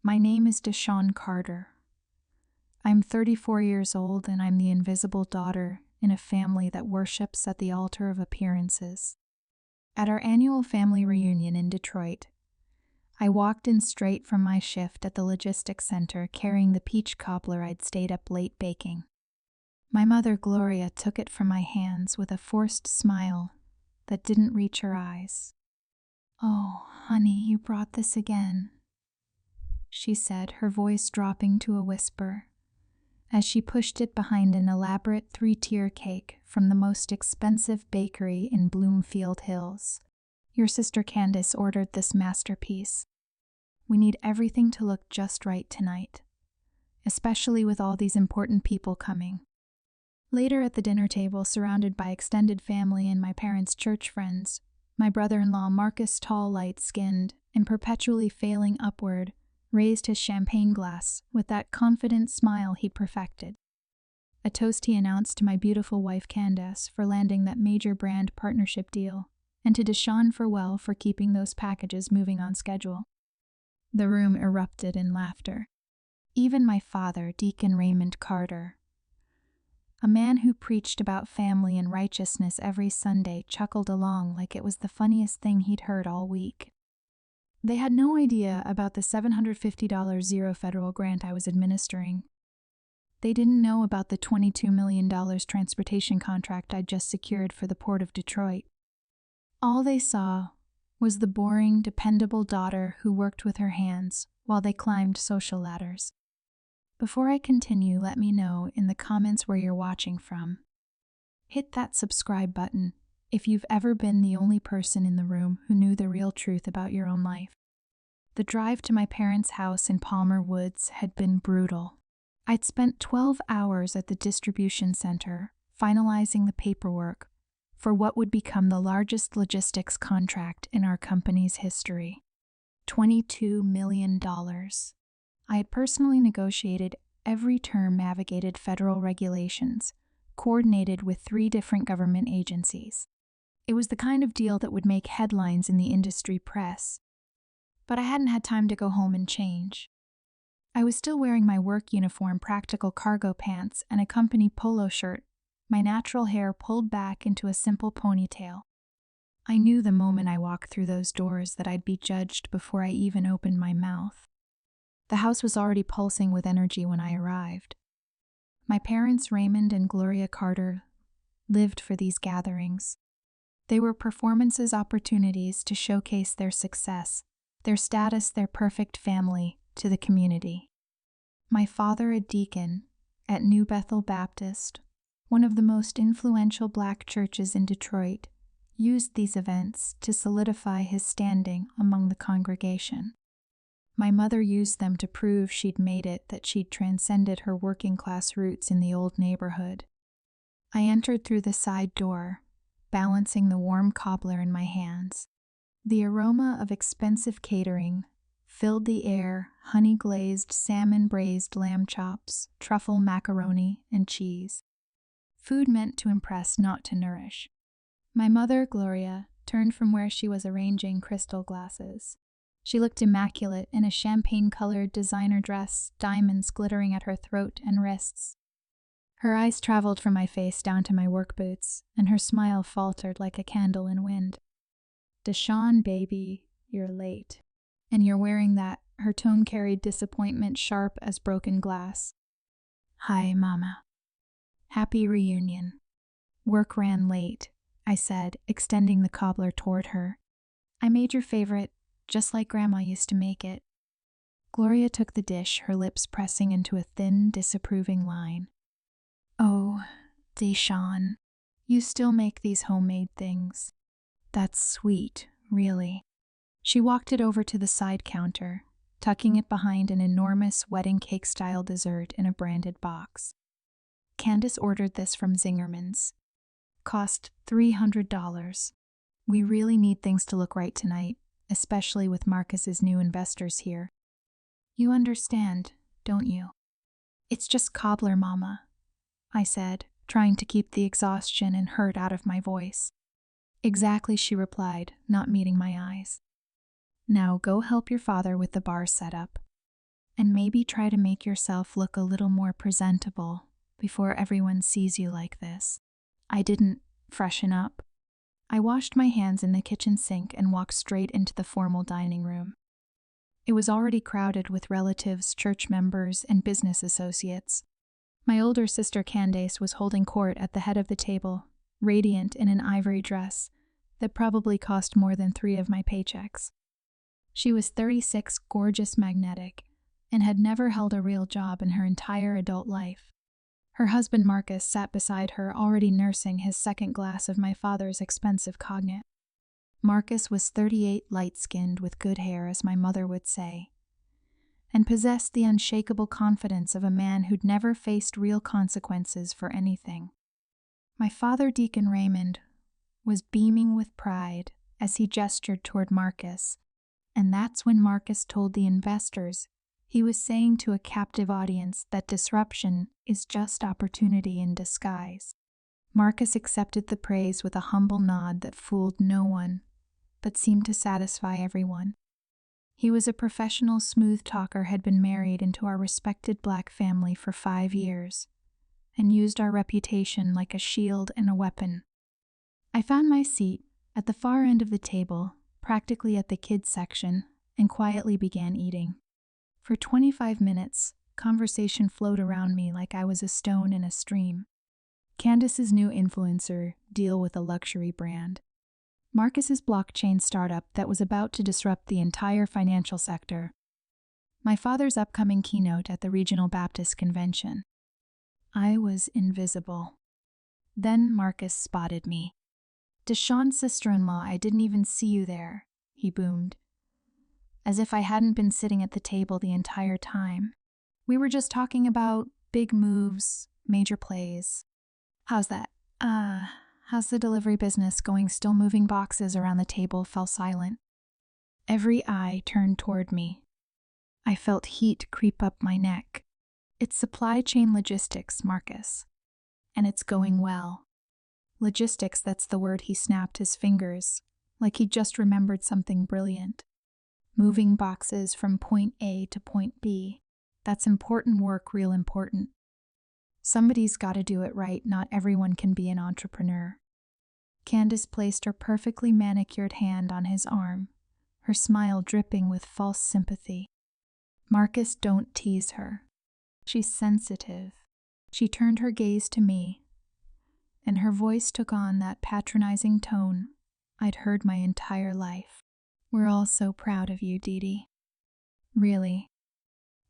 My name is DeShawn Carter. I'm 34 years old and I'm the invisible daughter in a family that worships at the altar of appearances. At our annual family reunion in Detroit, I walked in straight from my shift at the logistics center carrying the peach cobbler I'd stayed up late baking. My mother, Gloria, took it from my hands with a forced smile that didn't reach her eyes. "Oh, honey, you brought this again," she said, her voice dropping to a whisper, as she pushed it behind an elaborate 3-tier cake from the most expensive bakery in Bloomfield Hills. "Your sister Candace ordered this masterpiece. We need everything to look just right tonight, especially with all these important people coming." Later at the dinner table, surrounded by extended family and my parents' church friends, my brother-in-law Marcus, tall, light-skinned, and perpetually failing upward, raised his champagne glass with that confident smile he perfected. A toast he announced to my beautiful wife Candace for landing that major brand partnership deal, and to DeShawn for keeping those packages moving on schedule. The room erupted in laughter. Even my father, Deacon Raymond Carter, a man who preached about family and righteousness every Sunday, chuckled along like it was the funniest thing he'd heard all week. They had no idea about the $750 zero federal grant I was administering. They didn't know about the $22 million transportation contract I'd just secured for the Port of Detroit. All they saw was the boring, dependable daughter who worked with her hands while they climbed social ladders. Before I continue, let me know in the comments where you're watching from. Hit that subscribe button if you've ever been the only person in the room who knew the real truth about your own life. The drive to my parents' house in Palmer Woods had been brutal. I'd spent 12 hours at the distribution center finalizing the paperwork for what would become the largest logistics contract in our company's history. $22 million. I had personally negotiated every term, navigated federal regulations, coordinated with 3 different government agencies. It was the kind of deal that would make headlines in the industry press. But I hadn't had time to go home and change. I was still wearing my work uniform, practical cargo pants, and a company polo shirt, my natural hair pulled back into a simple ponytail. I knew the moment I walked through those doors that I'd be judged before I even opened my mouth. The house was already pulsing with energy when I arrived. My parents, Raymond and Gloria Carter, lived for these gatherings. They were performances, opportunities to showcase their success, their status, their perfect family to the community. My father, a deacon at New Bethel Baptist, one of the most influential Black churches in Detroit, used these events to solidify his standing among the congregation. My mother used them to prove she'd made it, that she'd transcended her working-class roots in the old neighborhood. I entered through the side door, balancing the warm cobbler in my hands. The aroma of expensive catering filled the air: honey-glazed, salmon-braised lamb chops, truffle macaroni, and cheese. Food meant to impress, not to nourish. My mother, Gloria, turned from where she was arranging crystal glasses. She looked immaculate in a champagne-colored designer dress, diamonds glittering at her throat and wrists. Her eyes traveled from my face down to my work boots, and her smile faltered like a candle in wind. "DeShawn, baby, you're late. And you're wearing that." Her tone carried disappointment, sharp as broken glass. "Hi, Mama. Happy reunion." "Work ran late," I said, extending the cobbler toward her. "I made your favorite, just like Grandma used to make it." Gloria took the dish, her lips pressing into a thin, disapproving line. "Oh, DeShawn, you still make these homemade things. That's sweet, really." She walked it over to the side counter, tucking it behind an enormous wedding cake-style dessert in a branded box. "Candace ordered this from Zingerman's. Cost $300. We really need things to look right tonight, especially with Marcus's new investors here. You understand, don't you?" "It's just cobbler, Mama," I said, trying to keep the exhaustion and hurt out of my voice. "Exactly," she replied, not meeting my eyes. "Now go help your father with the bar setup." And maybe try to make yourself look a little more presentable before everyone sees you like this. I didn't freshen up. I washed my hands in the kitchen sink and walked straight into the formal dining room. It was already crowded with relatives, church members, and business associates. My older sister Candace was holding court at the head of the table, radiant in an ivory dress that probably cost more than 3 of my paychecks. She was 36, gorgeous, magnetic, and had never held a real job in her entire adult life. Her husband Marcus sat beside her, already nursing his second glass of my father's expensive cognac. Marcus was 38, light-skinned, with good hair, as my mother would say, and possessed the unshakable confidence of a man who'd never faced real consequences for anything. My father, Deacon Raymond, was beaming with pride as he gestured toward Marcus, and that's when Marcus told the investors he was saying to a captive audience that disruption is just opportunity in disguise. Marcus accepted the praise with a humble nod that fooled no one, but seemed to satisfy everyone. He was a professional smooth talker, had been married into our respected black family for 5 years, and used our reputation like a shield and a weapon. I found my seat at the far end of the table, practically at the kids section, and quietly began eating. For 25 minutes, conversation flowed around me like I was a stone in a stream. Candace's new influencer deal with a luxury brand. Marcus's blockchain startup that was about to disrupt the entire financial sector. My father's upcoming keynote at the Regional Baptist Convention. I was invisible. Then Marcus spotted me. "DeShawn's sister-in-law, I didn't even see you there," he boomed, as if I hadn't been sitting at the table the entire time. "We were just talking about big moves, major plays. How's that? How's the delivery business going? Still moving boxes?" Around the table fell silent. Every eye turned toward me. I felt heat creep up my neck. "It's supply chain logistics, Marcus. And it's going well." Logistics, that's the word. He snapped his fingers, like he just remembered something brilliant. Moving boxes from point A to point B. That's important work, real important. Somebody's got to do it right. Not everyone can be an entrepreneur. Candace placed her perfectly manicured hand on his arm, her smile dripping with false sympathy. "Marcus, don't tease her. She's sensitive." She turned her gaze to me, and her voice took on that patronizing tone I'd heard my entire life. "We're all so proud of you, Dee. Really.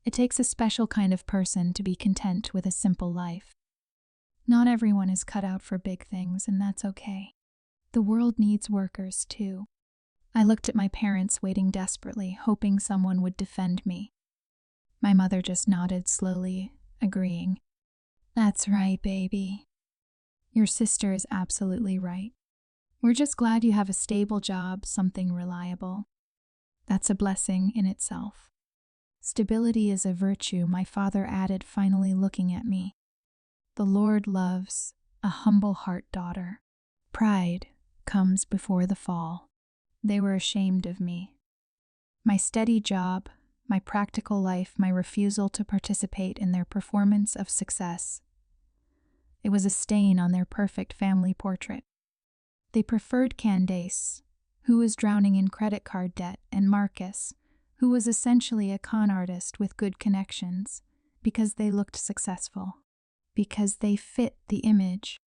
It takes a special kind of person to be content with a simple life. Not everyone is cut out for big things, and that's okay. The world needs workers, too." I looked at my parents, waiting desperately, hoping someone would defend me. My mother just nodded slowly, agreeing. "That's right, baby. Your sister is absolutely right. We're just glad you have a stable job, something reliable. That's a blessing in itself." "Stability is a virtue," my father added, finally looking at me. "The Lord loves a humble heart, daughter. Pride comes before the fall." They were ashamed of me. My steady job, my practical life, my refusal to participate in their performance of success. It was a stain on their perfect family portrait. They preferred Candace, who was drowning in credit card debt, and Marcus, who was essentially a con artist with good connections, because they looked successful, because they fit the image.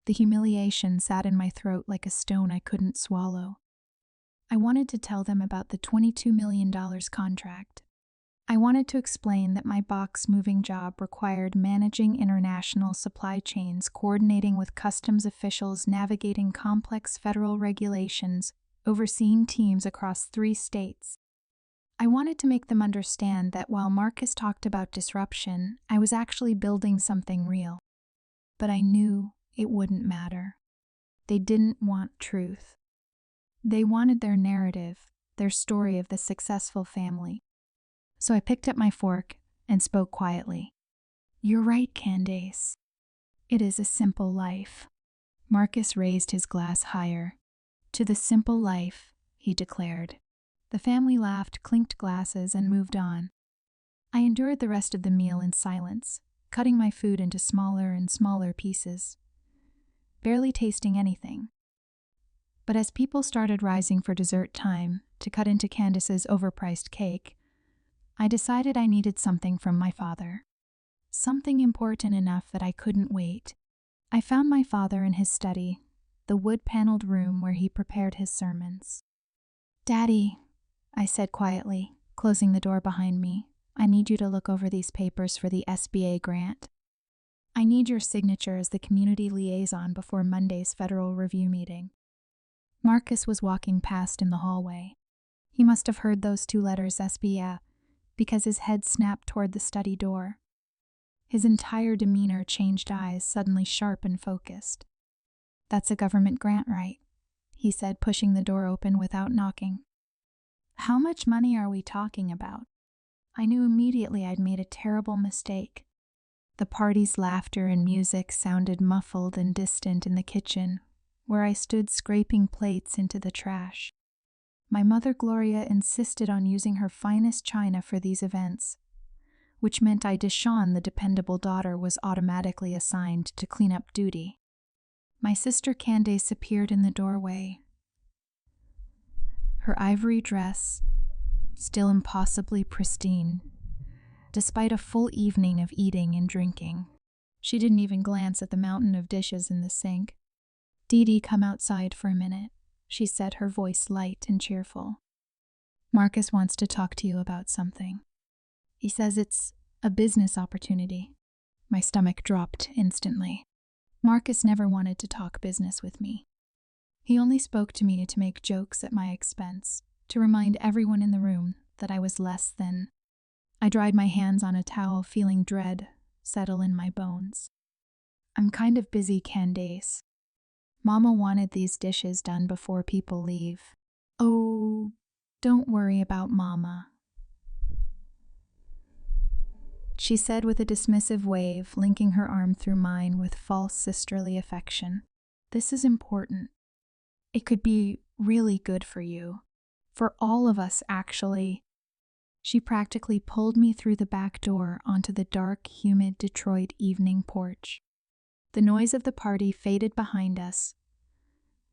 The humiliation sat in my throat like a stone I couldn't swallow. I wanted to tell them about the $22 million contract. I wanted to explain that my box-moving job required managing international supply chains, coordinating with customs officials, navigating complex federal regulations, overseeing teams across 3 states. I wanted to make them understand that while Marcus talked about disruption, I was actually building something real. But I knew it wouldn't matter. They didn't want truth. They wanted their narrative, their story of the successful family. So I picked up my fork and spoke quietly. "You're right, Candace. It is a simple life." Marcus raised his glass higher. "To the simple life," he declared. The family laughed, clinked glasses, and moved on. I endured the rest of the meal in silence, cutting my food into smaller and smaller pieces, barely tasting anything. But as people started rising for dessert time to cut into Candace's overpriced cake, I decided I needed something from my father. Something important enough that I couldn't wait. I found my father in his study, the wood-paneled room where he prepared his sermons. "Daddy," I said quietly, closing the door behind me, "I need you to look over these papers for the SBA grant. I need your signature as the community liaison before Monday's federal review meeting." Marcus was walking past in the hallway. He must have heard those two letters SBA, because his head snapped toward the study door. His entire demeanor changed, eyes suddenly sharp and focused. "That's a government grant, right?" he said, pushing the door open without knocking. "How much money are we talking about?" I knew immediately I'd made a terrible mistake. The party's laughter and music sounded muffled and distant in the kitchen, where I stood scraping plates into the trash. My mother Gloria insisted on using her finest china for these events, which meant DeShawn, the dependable daughter, was automatically assigned to cleanup duty. My sister Candace appeared in the doorway. Her ivory dress, still impossibly pristine, despite a full evening of eating and drinking. She didn't even glance at the mountain of dishes in the sink. "Dee, come outside for a minute," she said, her voice light and cheerful. "Marcus wants to talk to you about something. He says it's a business opportunity." My stomach dropped instantly. Marcus never wanted to talk business with me. He only spoke to me to make jokes at my expense, to remind everyone in the room that I was less than. I dried my hands on a towel, feeling dread settle in my bones. "I'm kind of busy, Candace. Mama wanted these dishes done before people leave." "Oh, don't worry about Mama," she said with a dismissive wave, linking her arm through mine with false sisterly affection. "This is important. It could be really good for you. For all of us, actually." She practically pulled me through the back door onto the dark, humid Detroit evening porch. The noise of the party faded behind us,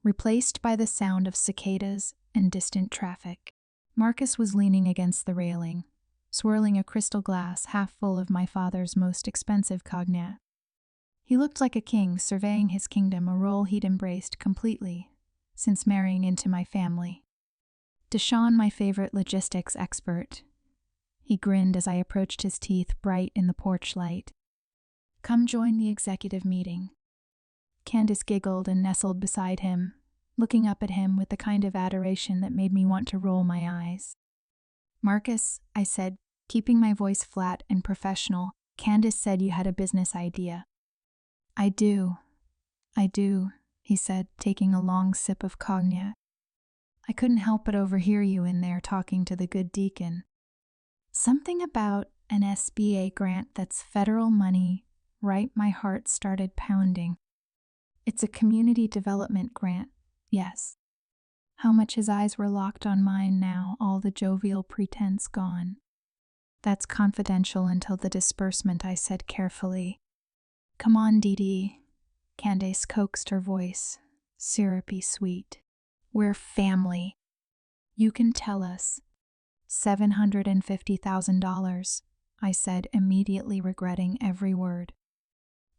replaced by the sound of cicadas and distant traffic. Marcus was leaning against the railing, swirling a crystal glass half full of my father's most expensive cognac. He looked like a king surveying his kingdom, a role he'd embraced completely since marrying into my family. DeShawn, my favorite logistics expert. He grinned as I approached, his teeth bright in the porch light. "Come join the executive meeting." Candace giggled and nestled beside him, looking up at him with the kind of adoration that made me want to roll my eyes. "Marcus," I said, keeping my voice flat and professional, "Candace said you had a business idea." I do, he said, taking a long sip of cognac. "I couldn't help but overhear you in there talking to the good deacon. Something about an SBA grant that's federal money, right?" My heart started pounding. "It's a community development grant, yes." How much his eyes were locked on mine now, all the jovial pretense gone. "That's confidential until the disbursement," I said carefully. "Come on, Dee," Candace coaxed, her voice syrupy sweet. "We're family. You can tell us." $750,000, I said, immediately regretting every word.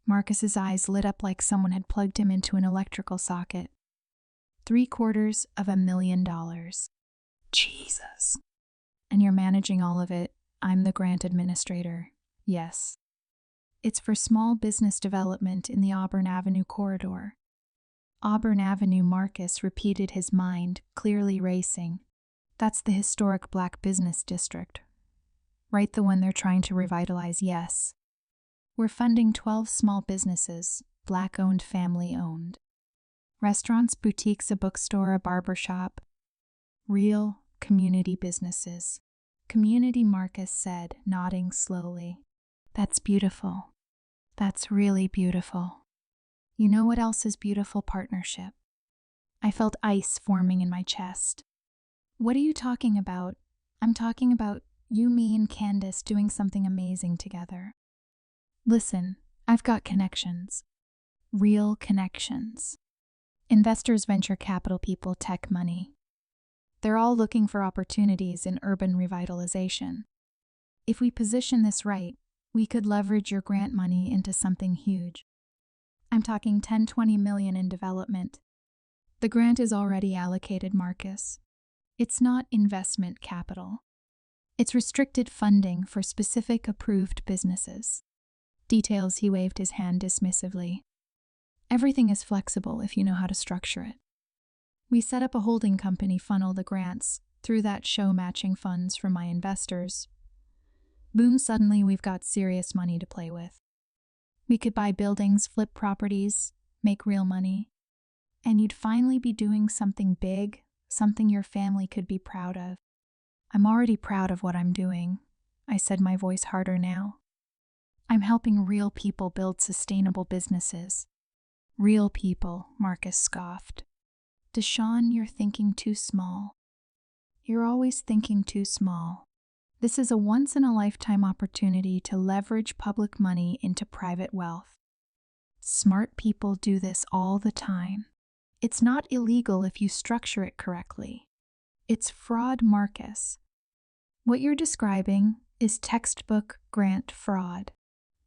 Marcus's eyes lit up like someone had plugged him into an electrical socket. $750,000. Jesus. "And you're managing all of it?" "I'm the grant administrator." "Yes." "It's for small business development in the Auburn Avenue corridor." Auburn Avenue, Marcus repeated, his mind clearly racing. "That's the historic Black business district. Right, the one they're trying to revitalize." "Yes." "We're funding 12 small businesses, Black-owned, family-owned. Restaurants, boutiques, a bookstore, a barbershop. Real community businesses." "Community," Marcus said, nodding slowly. "That's beautiful. That's really beautiful. You know what else is beautiful? Partnership." I felt ice forming in my chest. "What are you talking about?" "I'm talking about You, me, and Candace doing something amazing together. Listen, I've got connections. Real connections. Investors, venture capital people, tech money. They're all looking for opportunities in urban revitalization. If we position this right, we could leverage your grant money into something huge. I'm talking 10-20 million in development. The grant is already allocated, Marcus. It's not investment capital. It's restricted funding for specific approved businesses. Details, he waved his hand dismissively. Everything is flexible if you know how to structure it. We set up a holding company, funnel the grants through that, show matching funds from my investors. Boom, suddenly we've got serious money to play with. We could buy buildings, flip properties, make real money. And you'd finally be doing something big, something your family could be proud of. I'm already proud of what I'm doing, I said, my voice harder now. I'm helping real people build sustainable businesses. Real people, Marcus scoffed. DeShawn, you're thinking too small. You're always thinking too small. This is a once-in-a-lifetime opportunity to leverage public money into private wealth. Smart people do this all the time. It's not illegal if you structure it correctly. It's fraud, Marcus. What you're describing is textbook grant fraud.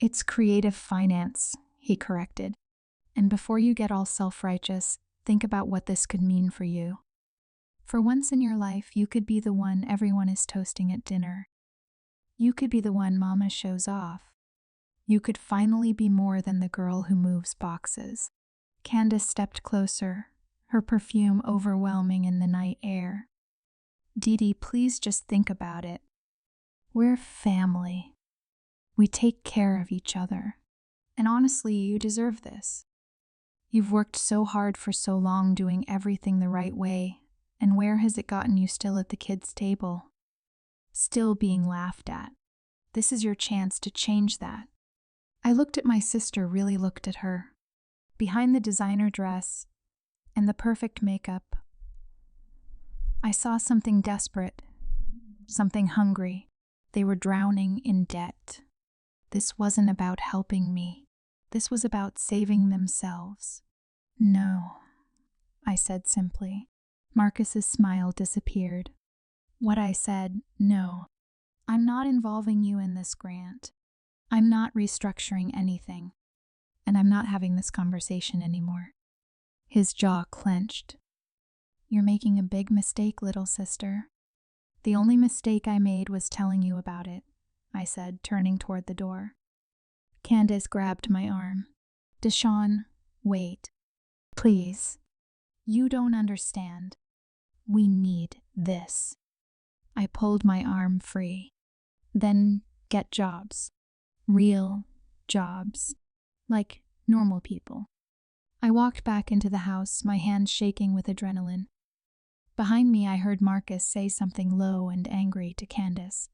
It's creative finance, he corrected. And before you get all self-righteous, think about what this could mean for you. For once in your life, you could be the one everyone is toasting at dinner. You could be the one Mama shows off. You could finally be more than the girl who moves boxes. Candace stepped closer, her perfume overwhelming in the night air. Dee, please just think about it. We're family. We take care of each other. And honestly, you deserve this. You've worked so hard for so long doing everything the right way, and where has it gotten you still at the kids' table? Still being laughed at. This is your chance to change that. I looked at my sister, really looked at her. Behind the designer dress and the perfect makeup, I saw something desperate, something hungry. They were drowning in debt. This wasn't about helping me. This was about saving themselves. No, I said simply. Marcus's smile disappeared. What I said, no. I'm not involving you in this grant. I'm not restructuring anything. And I'm not having this conversation anymore. His jaw clenched. You're making a big mistake, little sister. The only mistake I made was telling you about it, I said, turning toward the door. Candace grabbed my arm. DeShawn, wait. Please. You don't understand. We need this. I pulled my arm free. Then get jobs. Real jobs. Like normal people. I walked back into the house, my hands shaking with adrenaline. Behind me, I heard Marcus say something low and angry to Candace.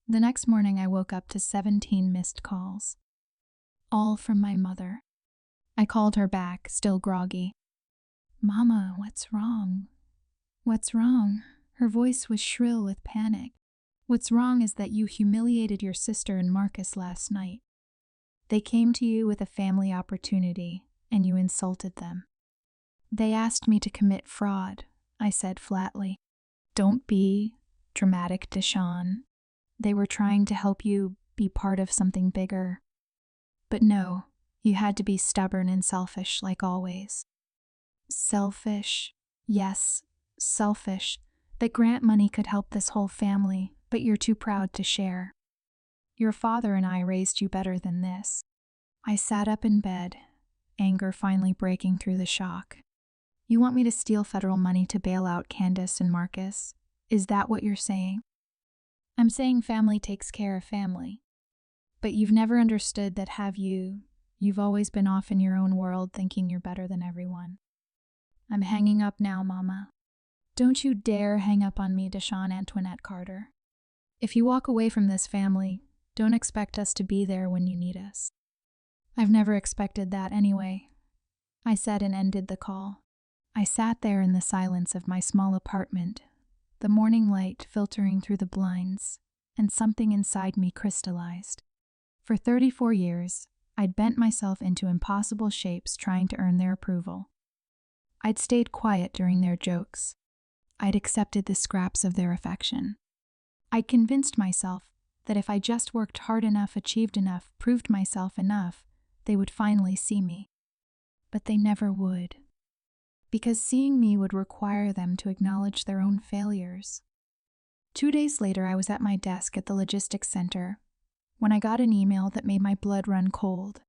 The next morning, I woke up to 17 missed calls. All from my mother. I called her back, still groggy. Mama, what's wrong? What's wrong? Her voice was shrill with panic. What's wrong is that you humiliated your sister and Marcus last night. They came to you with a family opportunity, and you insulted them. They asked me to commit fraud, I said flatly. Don't be dramatic, DeShawn. They were trying to help you be part of something bigger. But no, you had to be stubborn and selfish like always. Selfish. Yes, selfish. That grant money could help this whole family, but you're too proud to share. Your father and I raised you better than this. I sat up in bed, anger finally breaking through the shock. You want me to steal federal money to bail out Candace and Marcus? Is that what you're saying? I'm saying family takes care of family. But you've never understood that, have you? You've always been off in your own world thinking you're better than everyone. I'm hanging up now, Mama. Don't you dare hang up on me, DeShawn Antoinette Carter. If you walk away from this family, don't expect us to be there when you need us. I've never expected that anyway, I said and ended the call. I sat there in the silence of my small apartment, the morning light filtering through the blinds, and something inside me crystallized. For 34 years, I'd bent myself into impossible shapes trying to earn their approval. I'd stayed quiet during their jokes. I'd accepted the scraps of their affection. I'd convinced myself that if I just worked hard enough, achieved enough, proved myself enough, they would finally see me. But they never would. Because seeing me would require them to acknowledge their own failures. 2 days later, I was at my desk at the logistics center when I got an email that made my blood run cold.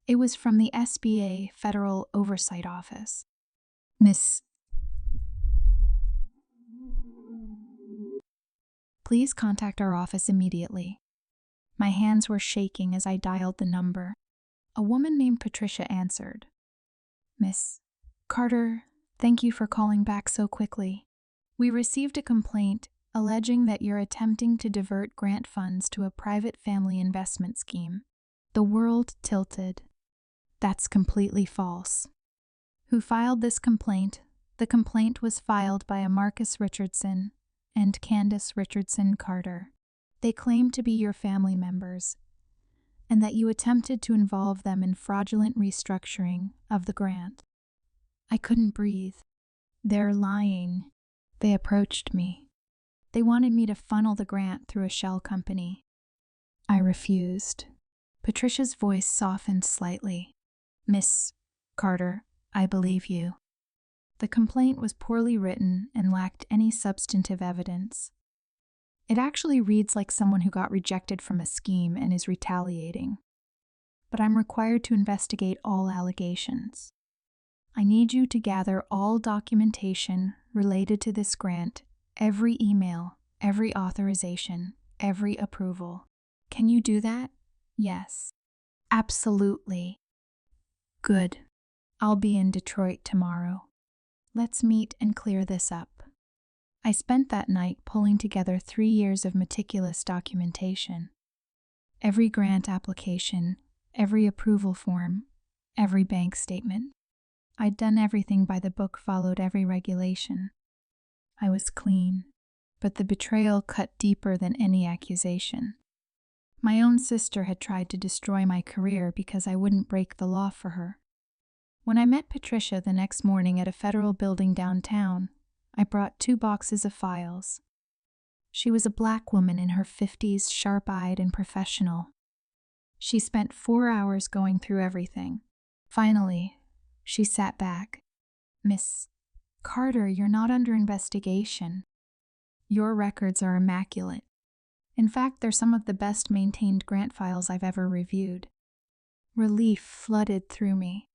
It was from the SBA Federal Oversight Office. Miss, please contact our office immediately. My hands were shaking as I dialed the number. A woman named Patricia answered. Miss Carter, thank you for calling back so quickly. We received a complaint alleging that you're attempting to divert grant funds to a private family investment scheme. The world tilted. That's completely false. Who filed this complaint? The complaint was filed by a Marcus Richardson and Candace Richardson Carter. They claim to be your family members, and that you attempted to involve them in fraudulent restructuring of the grant. I couldn't breathe. They're lying. They approached me. They wanted me to funnel the grant through a shell company. I refused. Patricia's voice softened slightly. Miss Carter, I believe you. The complaint was poorly written and lacked any substantive evidence. It actually reads like someone who got rejected from a scheme and is retaliating. But I'm required to investigate all allegations. I need you to gather all documentation related to this grant, every email, every authorization, every approval. Can you do that? Yes. Absolutely. Good. I'll be in Detroit tomorrow. Let's meet and clear this up. I spent that night pulling together 3 years of meticulous documentation. Every grant application, every approval form, every bank statement. I'd done everything by the book, followed every regulation. I was clean, but the betrayal cut deeper than any accusation. My own sister had tried to destroy my career because I wouldn't break the law for her. When I met Patricia the next morning at a federal building downtown, I brought 2 boxes of files. She was a black woman in her 50s, sharp-eyed and professional. She spent 4 hours going through everything. Finally, she sat back. Miss Carter, you're not under investigation. Your records are immaculate. In fact, they're some of the best maintained grant files I've ever reviewed. Relief flooded through me.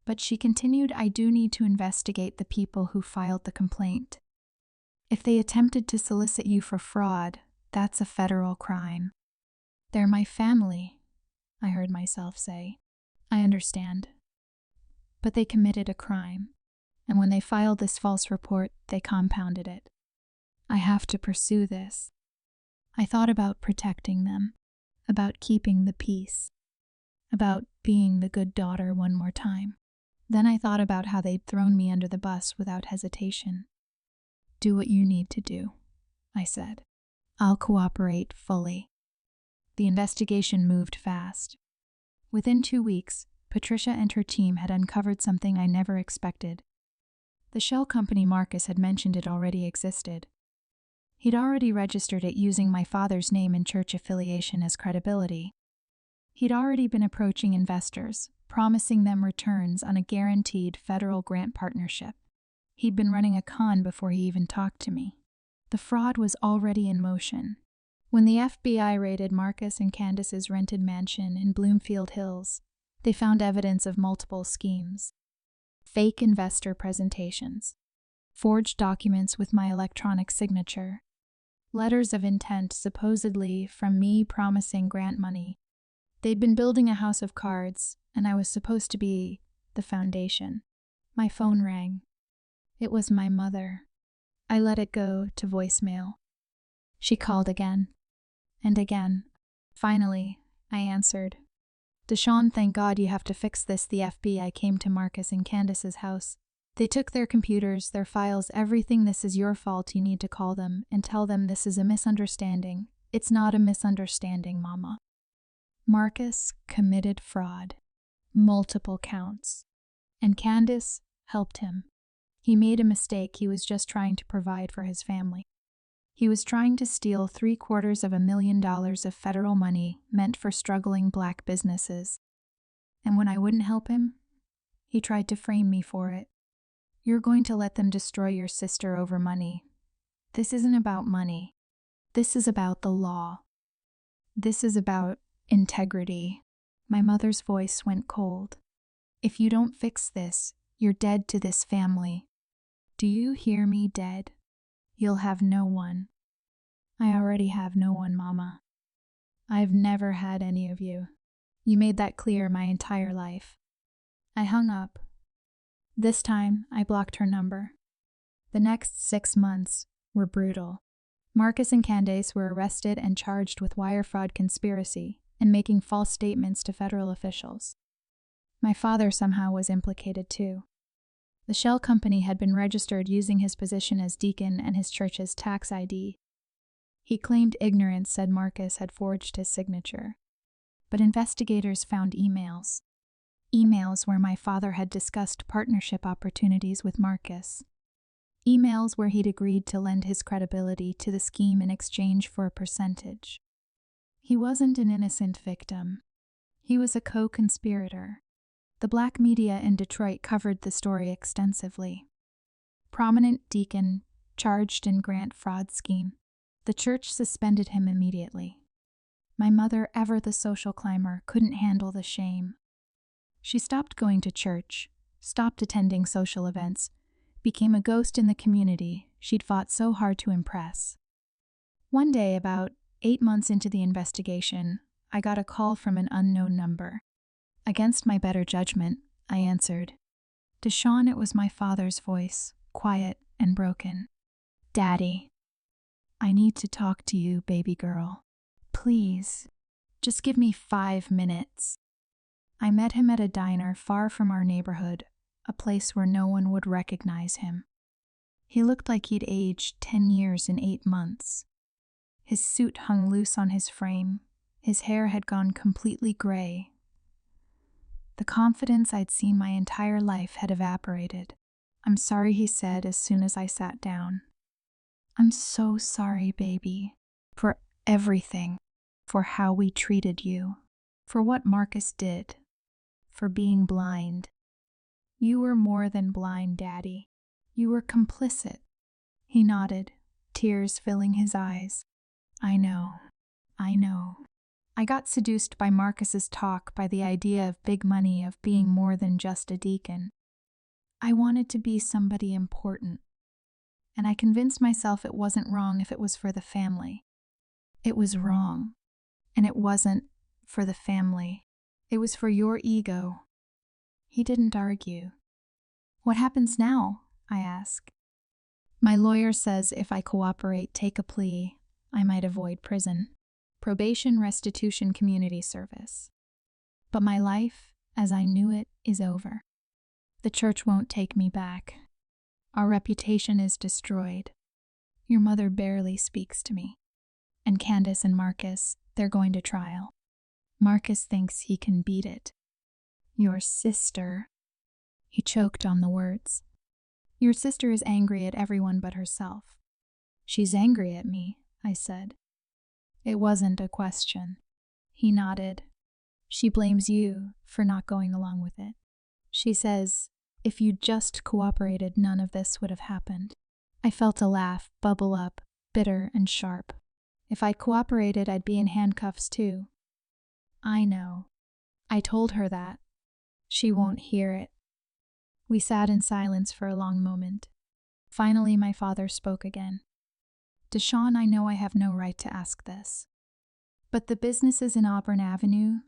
But she continued, I do need to investigate the people who filed the complaint. If they attempted to solicit you for fraud, that's a federal crime. They're my family, I heard myself say. I understand. But they committed a crime, and when they filed this false report, they compounded it. I have to pursue this. I thought about protecting them, about keeping the peace, about being the good daughter one more time. Then I thought about how they'd thrown me under the bus without hesitation. Do what you need to do, I said. I'll cooperate fully. The investigation moved fast. Within 2 weeks, Patricia and her team had uncovered something I never expected. The shell company Marcus had mentioned it already existed. He'd already registered it using my father's name and church affiliation as credibility. He'd already been approaching investors, promising them returns on a guaranteed federal grant partnership. He'd been running a con before he even talked to me. The fraud was already in motion. When the FBI raided Marcus and Candace's rented mansion in Bloomfield Hills, they found evidence of multiple schemes. Fake investor presentations, forged documents with my electronic signature, letters of intent supposedly from me promising grant money. They'd been building a house of cards, and I was supposed to be the foundation. My phone rang. It was my mother. I let it go to voicemail. She called again, and again. Finally, I answered. DeShawn, thank God you have to fix this. The FBI came to Marcus and Candace's house. They took their computers, their files, everything. This is your fault. You need to call them and tell them this is a misunderstanding. It's not a misunderstanding, Mama. Marcus committed fraud, multiple counts, and Candace helped him. He made a mistake. He was just trying to provide for his family. He was trying to steal $750,000 of federal money meant for struggling Black businesses. And when I wouldn't help him, he tried to frame me for it. You're going to let them destroy your sister over money. This isn't about money. This is about the law. This is about integrity. My mother's voice went cold. If you don't fix this, you're dead to this family. Do you hear me, dead? You'll have no one. I already have no one, Mama. I've never had any of you. You made that clear my entire life. I hung up. This time, I blocked her number. The next 6 months were brutal. Marcus and Candace were arrested and charged with wire fraud conspiracy and making false statements to federal officials. My father somehow was implicated too. The shell company had been registered using his position as deacon and his church's tax ID. He claimed ignorance, said Marcus had forged his signature. But investigators found emails. Emails where my father had discussed partnership opportunities with Marcus. Emails where he'd agreed to lend his credibility to the scheme in exchange for a percentage. He wasn't an innocent victim. He was a co-conspirator. The Black media in Detroit covered the story extensively. Prominent deacon charged in grant fraud scheme. The church suspended him immediately. My mother, ever the social climber, couldn't handle the shame. She stopped going to church, stopped attending social events, became a ghost in the community she'd fought so hard to impress. One day, about 8 months into the investigation, I got a call from an unknown number. Against my better judgment, I answered. DeShawn, it was my father's voice, quiet and broken. Daddy, I need to talk to you, baby girl. Please, just give me 5 minutes. I met him at a diner far from our neighborhood, a place where no one would recognize him. He looked like he'd aged 10 years in 8 months. His suit hung loose on his frame. His hair had gone completely gray. The confidence I'd seen my entire life had evaporated. I'm sorry, he said as soon as I sat down. I'm so sorry, baby, for everything, for how we treated you, for what Marcus did, for being blind. You were more than blind, Daddy. You were complicit. He nodded, tears filling his eyes. I know. I got seduced by Marcus's talk, by the idea of big money, of being more than just a deacon. I wanted to be somebody important. And I convinced myself it wasn't wrong if it was for the family. It was wrong. And it wasn't for the family. It was for your ego. He didn't argue. What happens now? I asked. My lawyer says if I cooperate, take a plea, I might avoid prison. Probation, restitution, community service. But my life, as I knew it, is over. The church won't take me back. Our reputation is destroyed. Your mother barely speaks to me. And Candace and Marcus, they're going to trial. Marcus thinks he can beat it. Your sister. He choked on the words. Your sister is angry at everyone but herself. She's angry at me, I said. It wasn't a question. He nodded. She blames you for not going along with it. She says, if you'd just cooperated, none of this would have happened. I felt a laugh bubble up, bitter and sharp. If I'd cooperated, I'd be in handcuffs too. I know. I told her that. She won't hear it. We sat in silence for a long moment. Finally, my father spoke again. DeShawn, I know I have no right to ask this. But the businesses in Auburn Avenue,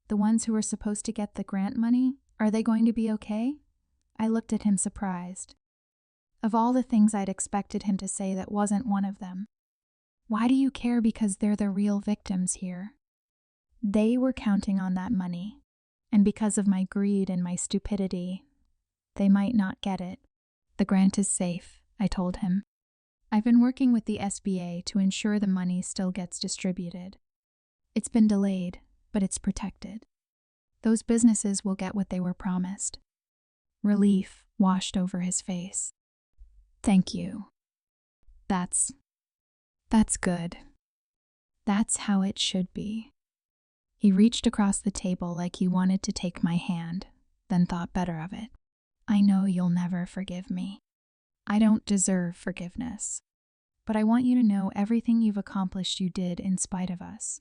the ones who were supposed to get the grant money, are they going to be okay? I looked at him surprised. Of all the things I'd expected him to say, that wasn't one of them. Why do you care? Because they're the real victims here. They were counting on that money, and because of my greed and my stupidity, they might not get it. The grant is safe, I told him. I've been working with the SBA to ensure the money still gets distributed. It's been delayed, but it's protected. Those businesses will get what they were promised. Relief washed over his face. Thank you. That's good. That's how it should be. He reached across the table like he wanted to take my hand, then thought better of it. I know you'll never forgive me. I don't deserve forgiveness. But I want you to know everything you've accomplished you did in spite of us.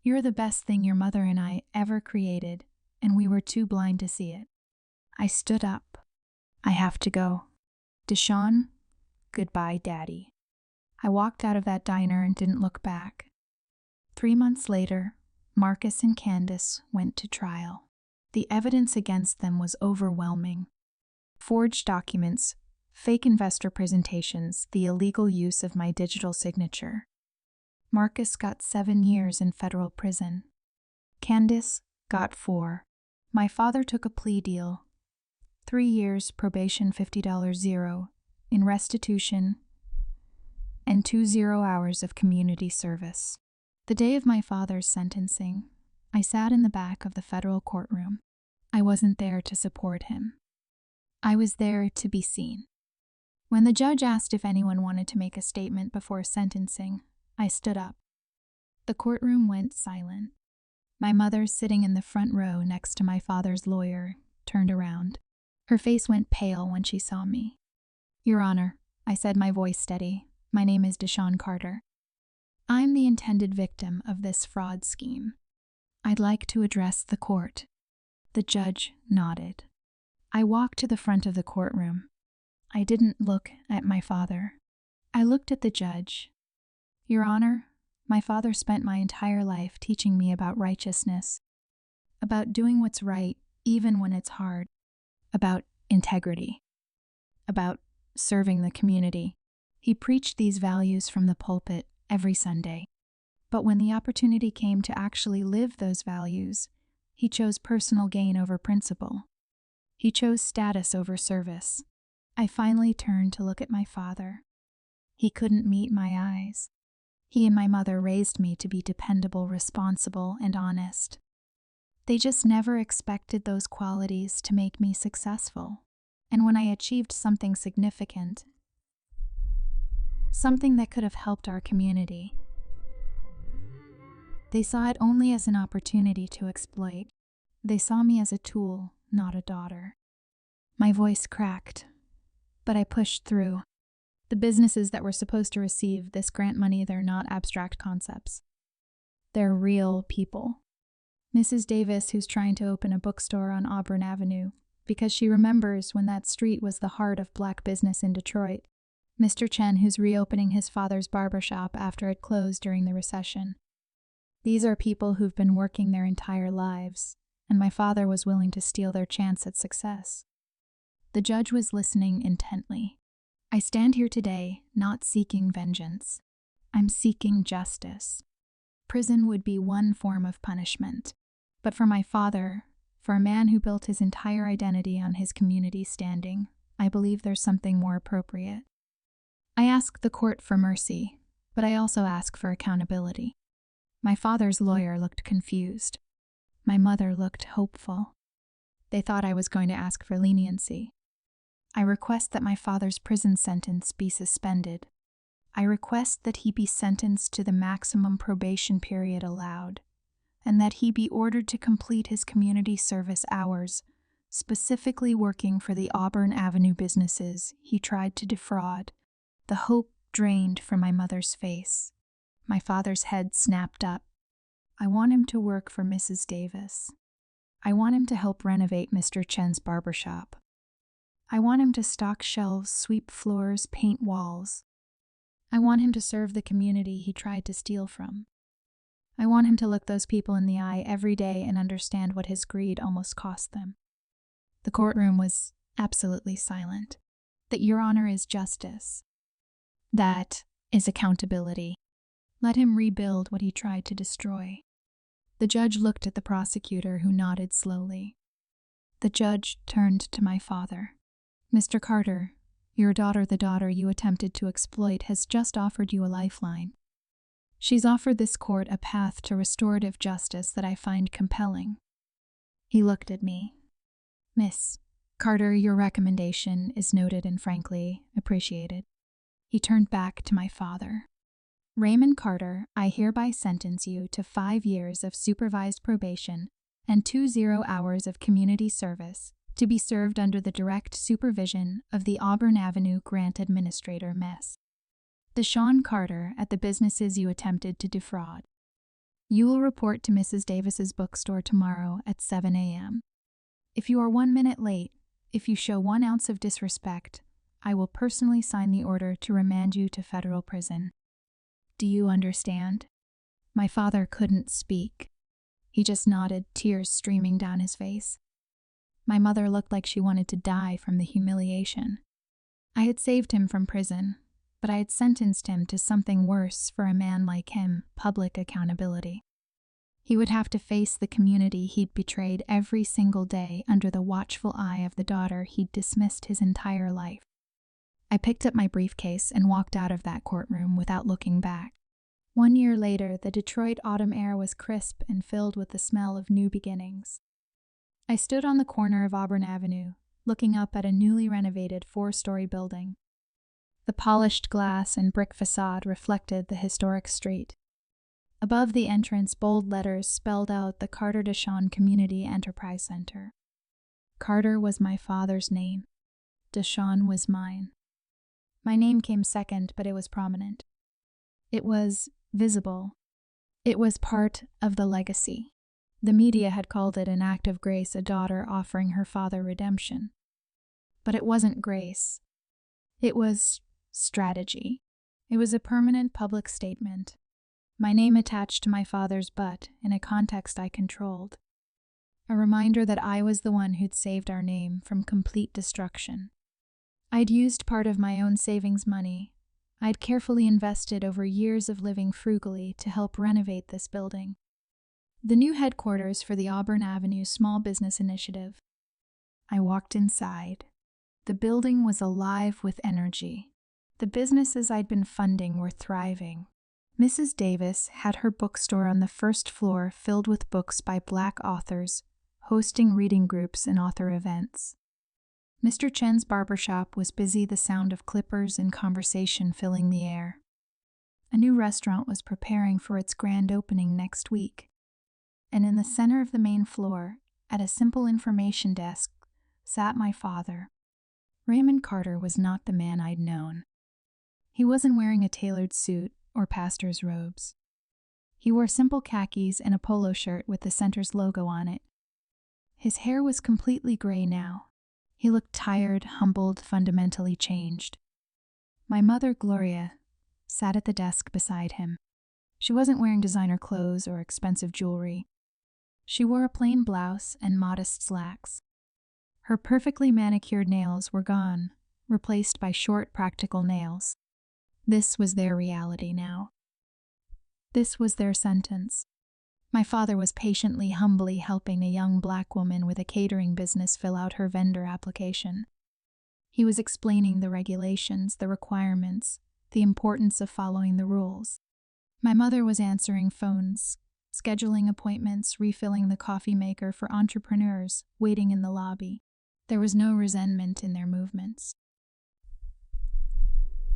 You're the best thing your mother and I ever created, and we were too blind to see it. I stood up. I have to go. DeShawn, goodbye, Daddy. I walked out of that diner and didn't look back. 3 months later, Marcus and Candace went to trial. The evidence against them was overwhelming. Forged documents, fake investor presentations, the illegal use of my digital signature. Marcus got 7 years in federal prison. Candace got 4. My father took a plea deal. 3 years probation, $50 zero in restitution, and 2 0 hours of community service. The day of my father's sentencing, I sat in the back of the federal courtroom. I wasn't there to support him. I was there to be seen. When the judge asked if anyone wanted to make a statement before sentencing, I stood up. The courtroom went silent. My mother, sitting in the front row next to my father's lawyer, turned around. Her face went pale when she saw me. Your Honor, I said, my voice steady. My name is DeShawn Carter. I'm the intended victim of this fraud scheme. I'd like to address the court. The judge nodded. I walked to the front of the courtroom. I didn't look at my father. I looked at the judge. Your Honor, my father spent my entire life teaching me about righteousness, about doing what's right even when it's hard, about integrity, about serving the community. He preached these values from the pulpit every Sunday. But when the opportunity came to actually live those values, he chose personal gain over principle. He chose status over service. I finally turned to look at my father. He couldn't meet my eyes. He and my mother raised me to be dependable, responsible, and honest. They just never expected those qualities to make me successful. And when I achieved something significant, something that could have helped our community, they saw it only as an opportunity to exploit. They saw me as a tool, not a daughter. My voice cracked, but I pushed through. The businesses that were supposed to receive this grant money, they're not abstract concepts. They're real people. Mrs. Davis, who's trying to open a bookstore on Auburn Avenue because she remembers when that street was the heart of black business in Detroit. Mr. Chen, who's reopening his father's barbershop after it closed during the recession. These are people who've been working their entire lives, and my father was willing to steal their chance at success. The judge was listening intently. I stand here today not seeking vengeance. I'm seeking justice. Prison would be one form of punishment, but for my father, for a man who built his entire identity on his community standing, I believe there's something more appropriate. I ask the court for mercy, but I also ask for accountability. My father's lawyer looked confused. My mother looked hopeful. They thought I was going to ask for leniency. I request that my father's prison sentence be suspended. I request that he be sentenced to the maximum probation period allowed, and that he be ordered to complete his community service hours, specifically working for the Auburn Avenue businesses he tried to defraud. The hope drained from my mother's face. My father's head snapped up. I want him to work for Mrs. Davis. I want him to help renovate Mr. Chen's barbershop. I want him to stock shelves, sweep floors, paint walls. I want him to serve the community he tried to steal from. I want him to look those people in the eye every day and understand what his greed almost cost them. The courtroom was absolutely silent. That Your Honor is justice. That is accountability. Let him rebuild what he tried to destroy. The judge looked at the prosecutor, who nodded slowly. The judge turned to my father. Mr. Carter, Your daughter, the daughter you attempted to exploit, has just offered you a lifeline. She's offered this court a path to restorative justice that I find compelling." He looked at me. "Miss Carter, your recommendation is noted and frankly appreciated." He turned back to my father. "Raymond Carter, I hereby sentence you to 5 years of supervised probation and 20 hours of community service to be served under the direct supervision of the Auburn Avenue Grant Administrator, Miss DeShawn Carter, at the businesses you attempted to defraud. You will report to Mrs. Davis's bookstore tomorrow at 7 a.m. If you are 1 minute late, if you show 1 ounce of disrespect, I will personally sign the order to remand you to federal prison. Do you understand?" My father couldn't speak. He just nodded, tears streaming down his face. My mother looked like she wanted to die from the humiliation. I had saved him from prison, but I had sentenced him to something worse for a man like him, public accountability. He would have to face the community he'd betrayed every single day under the watchful eye of the daughter he'd dismissed his entire life. I picked up my briefcase and walked out of that courtroom without looking back. 1 year later, the Detroit autumn air was crisp and filled with the smell of new beginnings. I stood on the corner of Auburn Avenue, looking up at a newly renovated 4-story building. The polished glass and brick facade reflected the historic street. Above the entrance, bold letters spelled out the Carter DeShawn Community Enterprise Center. Carter was my father's name. DeShawn was mine. My name came second, but it was prominent. It was visible. It was part of the legacy. The media had called it an act of grace, a daughter offering her father redemption. But it wasn't grace. It was strategy. It was a permanent public statement. My name attached to my father's butt in a context I controlled. A reminder that I was the one who'd saved our name from complete destruction. I'd used part of my own savings money. I'd carefully invested over years of living frugally to help renovate this building. The new headquarters for the Auburn Avenue Small Business Initiative. I walked inside. The building was alive with energy. The businesses I'd been funding were thriving. Mrs. Davis had her bookstore on the first floor filled with books by Black authors, hosting reading groups and author events. Mr. Chen's barbershop was busy, the sound of clippers and conversation filling the air. A new restaurant was preparing for its grand opening next week. And in the center of the main floor, at a simple information desk, sat my father. Raymond Carter was not the man I'd known. He wasn't wearing a tailored suit or pastor's robes. He wore simple khakis and a polo shirt with the center's logo on it. His hair was completely gray now. He looked tired, humbled, fundamentally changed. My mother, Gloria, sat at the desk beside him. She wasn't wearing designer clothes or expensive jewelry. She wore a plain blouse and modest slacks. Her perfectly manicured nails were gone, replaced by short, practical nails. This was their reality now. This was their sentence. My father was patiently, humbly helping a young Black woman with a catering business fill out her vendor application. He was explaining the regulations, the requirements, the importance of following the rules. My mother was answering phones, scheduling appointments, refilling the coffee maker for entrepreneurs waiting in the lobby. There was no resentment in their movements.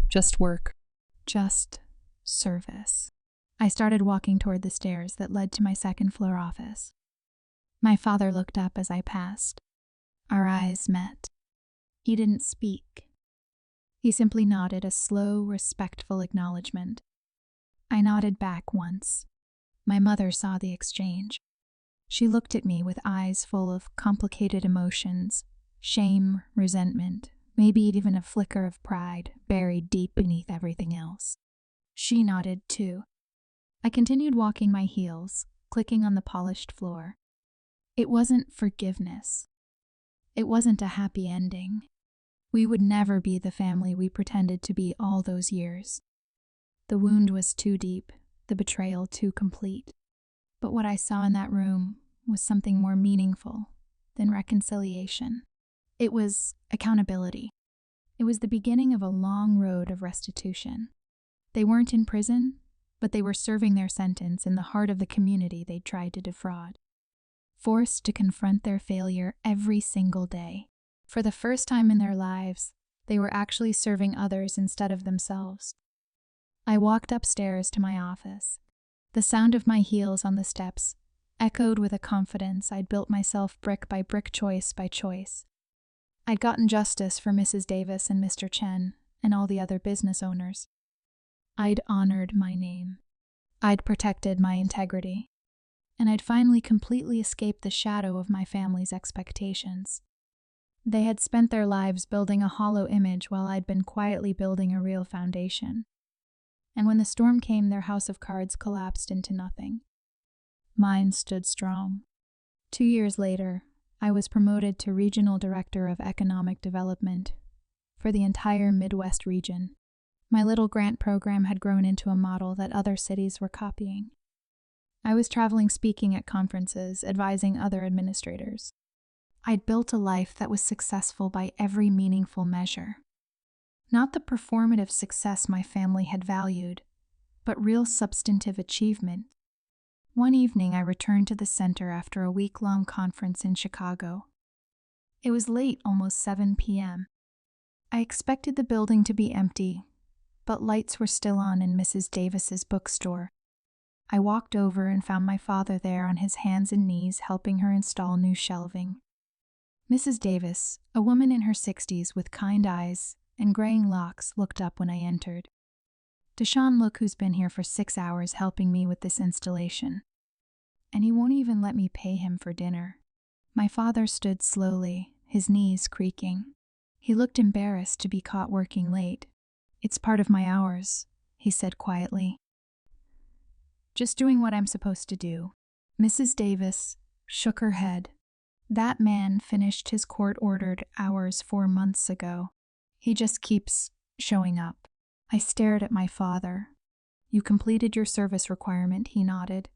Just work. Just service. I started walking toward the stairs that led to my second-floor office. My father looked up as I passed. Our eyes met. He didn't speak. He simply nodded, a slow, respectful acknowledgement. I nodded back once. My mother saw the exchange. She looked at me with eyes full of complicated emotions, shame, resentment, maybe even a flicker of pride buried deep beneath everything else. She nodded too. I continued walking my heels, clicking on the polished floor. It wasn't forgiveness. It wasn't a happy ending. We would never be the family we pretended to be all those years. The wound was too deep, the betrayal too complete. But what I saw in that room was something more meaningful than reconciliation. It was accountability. It was the beginning of a long road of restitution. They weren't in prison, but they were serving their sentence in the heart of the community they'd tried to defraud. Forced to confront their failure every single day. For the first time in their lives, they were actually serving others instead of themselves. I walked upstairs to my office. The sound of my heels on the steps echoed with a confidence I'd built myself brick by brick, choice by choice. I'd gotten justice for Mrs. Davis and Mr. Chen and all the other business owners. I'd honored my name. I'd protected my integrity. And I'd finally completely escaped the shadow of my family's expectations. They had spent their lives building a hollow image while I'd been quietly building a real foundation. And when the storm came, their house of cards collapsed into nothing. Mine stood strong. 2 years later, I was promoted to Regional Director of Economic Development for the entire Midwest region. My little grant program had grown into a model that other cities were copying. I was traveling speaking at conferences, advising other administrators. I'd built a life that was successful by every meaningful measure. Not the performative success my family had valued, but real substantive achievement. One evening, I returned to the center after a week-long conference in Chicago. It was late, almost 7 p.m. I expected the building to be empty, but lights were still on in Mrs. Davis's bookstore. I walked over and found my father there on his hands and knees helping her install new shelving. Mrs. Davis, a woman in her 60s with kind eyes and graying locks, looked up when I entered. DeShawn, look who's been here for 6 hours helping me with this installation. And he won't even let me pay him for dinner. My father stood slowly, his knees creaking. He looked embarrassed to be caught working late. It's part of my hours, he said quietly. Just doing what I'm supposed to do. Mrs. Davis shook her head. That man finished his court-ordered hours 4 months ago. He just keeps showing up. I stared at my father. You completed your service requirement, he nodded.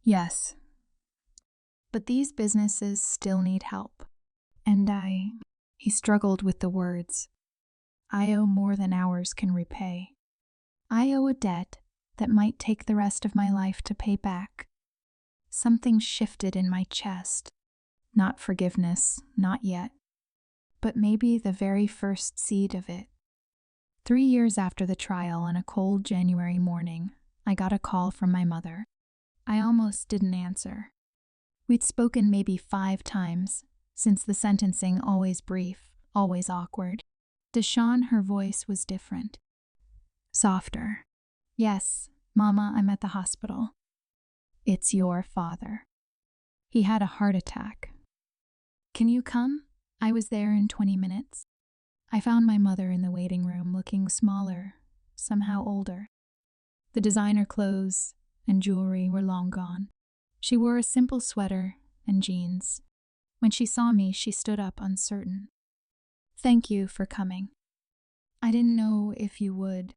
Yes. But these businesses still need help. And he struggled with the words. I owe more than hours can repay. I owe a debt that might take the rest of my life to pay back. Something shifted in my chest. Not forgiveness, not yet. But maybe the very first seed of it. 3 years after the trial, on a cold January morning, I got a call from my mother. I almost didn't answer. We'd spoken maybe 5 times, since the sentencing, always brief, always awkward. DeShawn, her voice was different. Softer. Yes, Mama, I'm at the hospital. It's your father. He had a heart attack. Can you come? I was there in 20 minutes. I found my mother in the waiting room, looking smaller, somehow older. The designer clothes and jewelry were long gone. She wore a simple sweater and jeans. When she saw me, she stood up, uncertain. Thank you for coming. I didn't know if you would.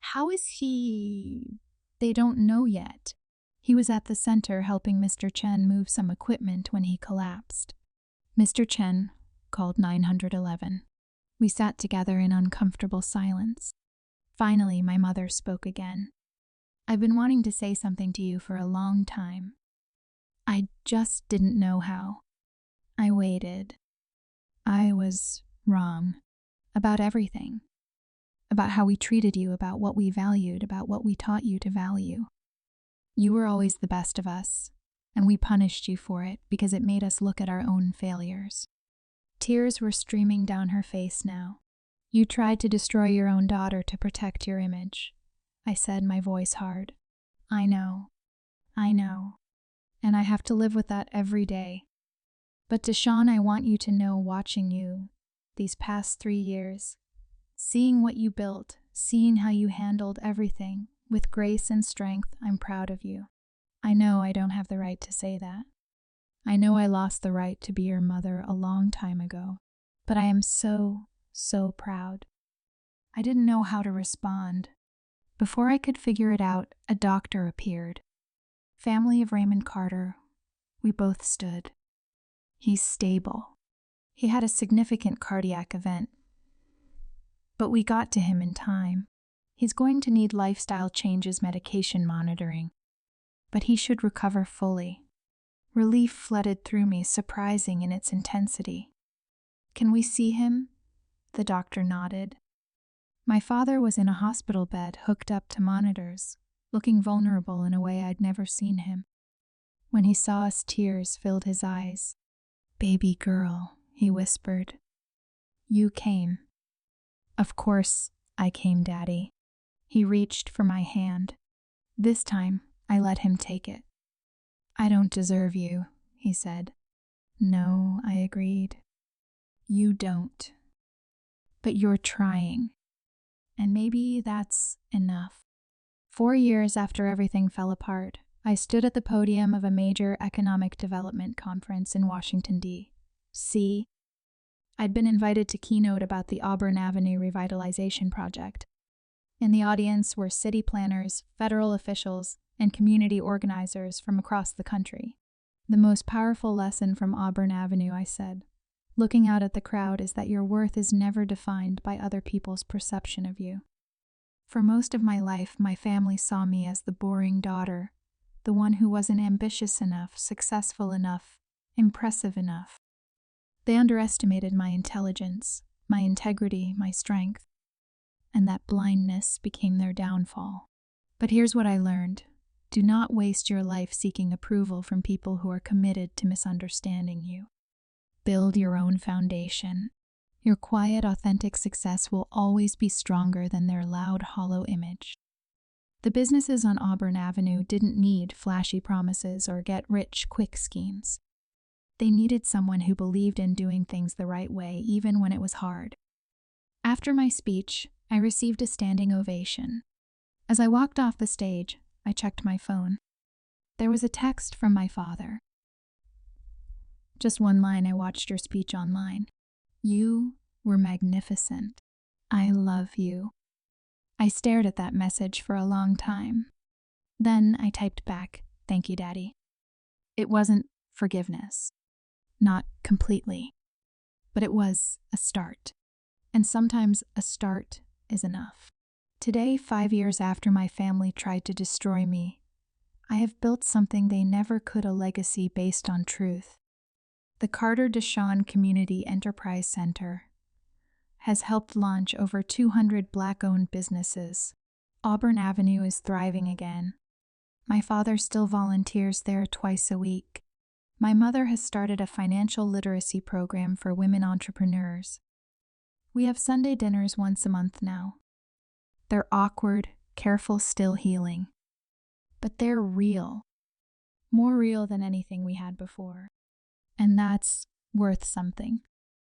How is he? They don't know yet. He was at the center helping Mr. Chen move some equipment when he collapsed. Mr. Chen called 911. We sat together in uncomfortable silence. Finally, my mother spoke again. I've been wanting to say something to you for a long time. I just didn't know how. I waited. I was wrong. About everything. About how we treated you, about what we valued, about what we taught you to value. You were always the best of us, and we punished you for it because it made us look at our own failures. Tears were streaming down her face now. You tried to destroy your own daughter to protect your image. I said, my voice hard. I know. And I have to live with that every day. But DeShawn, I want you to know, watching you these past 3 years, seeing what you built, seeing how you handled everything with grace and strength, I'm proud of you. I know I don't have the right to say that. I know I lost the right to be your mother a long time ago, but I am so proud. I didn't know how to respond. Before I could figure it out, a doctor appeared. Family of Raymond Carter. We both stood. He's stable. He had a significant cardiac event. But we got to him in time. He's going to need lifestyle changes, medication monitoring, but he should recover fully. Relief flooded through me, surprising in its intensity. Can we see him? The doctor nodded. My father was in a hospital bed, hooked up to monitors, looking vulnerable in a way I'd never seen him. When he saw us, tears filled his eyes. "Baby girl," he whispered. "You came." "Of course I came, Daddy." He reached for my hand. This time, I let him take it. "I don't deserve you," he said. "No," I agreed. "You don't. But you're trying. And maybe that's enough." 4 years after everything fell apart, I stood at the podium of a major economic development conference in Washington, D.C. I'd been invited to keynote about the Auburn Avenue revitalization project. In the audience were city planners, federal officials, and community organizers from across the country. "The most powerful lesson from Auburn Avenue," I said, looking out at the crowd, "is that your worth is never defined by other people's perception of you." For most of my life, my family saw me as the boring daughter, the one who wasn't ambitious enough, successful enough, impressive enough. They underestimated my intelligence, my integrity, my strength, and that blindness became their downfall. But here's what I learned. Do not waste your life seeking approval from people who are committed to misunderstanding you. Build your own foundation. Your quiet, authentic success will always be stronger than their loud, hollow image. The businesses on Auburn Avenue didn't need flashy promises or get-rich-quick schemes. They needed someone who believed in doing things the right way, even when it was hard. After my speech, I received a standing ovation. As I walked off the stage, I checked my phone. There was a text from my father. "Just one line. I watched your speech online. You were magnificent. I love you." I stared at that message for a long time. Then I typed back, "Thank you, Daddy." It wasn't forgiveness. Not completely. But it was a start. And sometimes a start is enough. Today, 5 years after my family tried to destroy me, I have built something they never could, a legacy based on truth. The Carter DeShawn Community Enterprise Center has helped launch over 200 Black-owned businesses. Auburn Avenue is thriving again. My father still volunteers there twice a week. My mother has started a financial literacy program for women entrepreneurs. We have Sunday dinners once a month now. They're awkward, careful, still healing. But they're real. More real than anything we had before. And that's worth something.